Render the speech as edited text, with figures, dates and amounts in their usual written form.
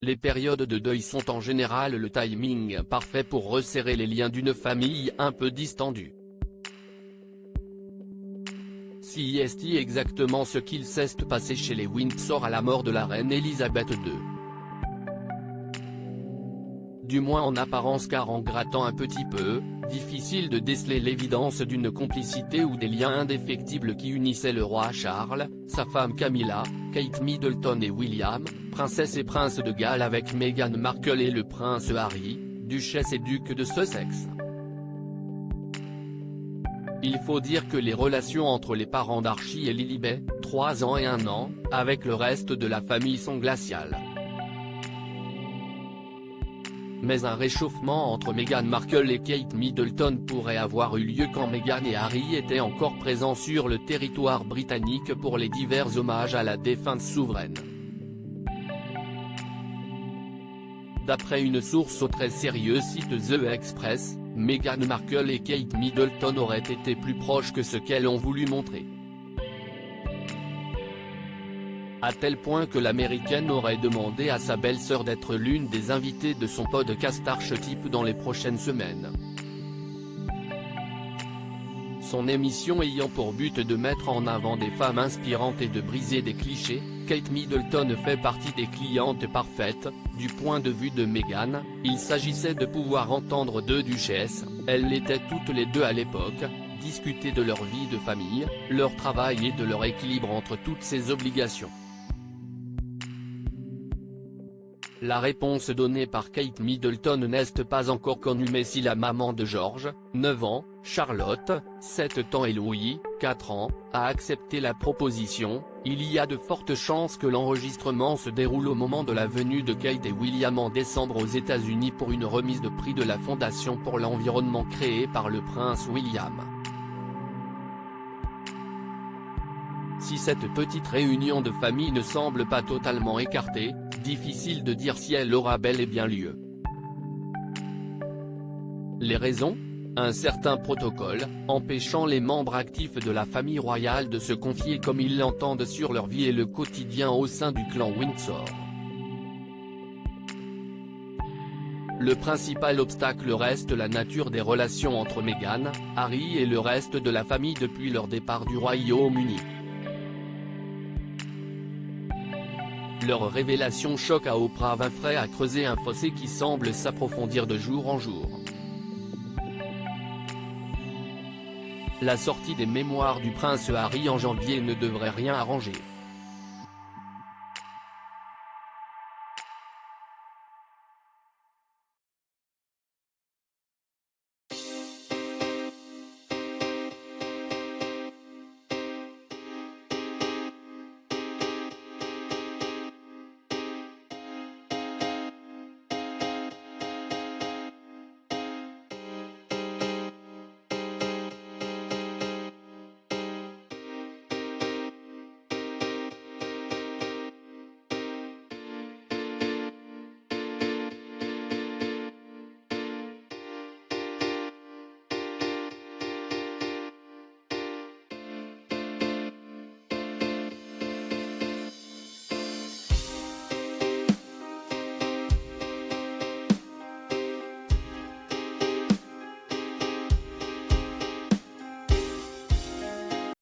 Les périodes de deuil sont en général le timing parfait pour resserrer les liens d'une famille un peu distendue. C'est exactement ce qu'il s'est passé chez les Windsor à la mort de la reine Elisabeth II. Du moins en apparence, car en grattant un petit peu, difficile de déceler l'évidence d'une complicité ou des liens indéfectibles qui unissaient le roi Charles, sa femme Camilla, Kate Middleton et William, princesse et prince de Galles avec Meghan Markle et le prince Harry, duchesse et duc de Sussex. Il faut dire que les relations entre les parents d'Archie et Lilibet, 3 ans et 1 an, avec le reste de la famille sont glaciales. Mais un réchauffement entre Meghan Markle et Kate Middleton pourrait avoir eu lieu quand Meghan et Harry étaient encore présents sur le territoire britannique pour les divers hommages à la défunte souveraine. D'après une source au très sérieux site The Express, Meghan Markle et Kate Middleton auraient été plus proches que ce qu'elles ont voulu montrer. À tel point que l'américaine aurait demandé à sa belle-sœur d'être l'une des invitées de son podcast Archetype dans les prochaines semaines. Son émission ayant pour but de mettre en avant des femmes inspirantes et de briser des clichés, Kate Middleton fait partie des clientes parfaites. Du point de vue de Meghan, il s'agissait de pouvoir entendre deux duchesses, elles l'étaient toutes les deux à l'époque, discuter de leur vie de famille, leur travail et de leur équilibre entre toutes ces obligations. La réponse donnée par Kate Middleton n'est pas encore connue, mais si la maman de George, 9 ans, Charlotte, 7 ans et Louis, 4 ans, a accepté la proposition, il y a de fortes chances que l'enregistrement se déroule au moment de la venue de Kate et William en décembre aux États-Unis pour une remise de prix de la Fondation pour l'environnement créée par le prince William. Si cette petite réunion de famille ne semble pas totalement écartée, difficile de dire si elle aura bel et bien lieu. Les raisons ? Un certain protocole, empêchant les membres actifs de la famille royale de se confier comme ils l'entendent sur leur vie et le quotidien au sein du clan Windsor. Le principal obstacle reste la nature des relations entre Meghan, Harry et le reste de la famille depuis leur départ du Royaume-Uni. Leur révélation choc à Oprah Winfrey a creusé un fossé qui semble s'approfondir de jour en jour. La sortie des mémoires du prince Harry en janvier ne devrait rien arranger.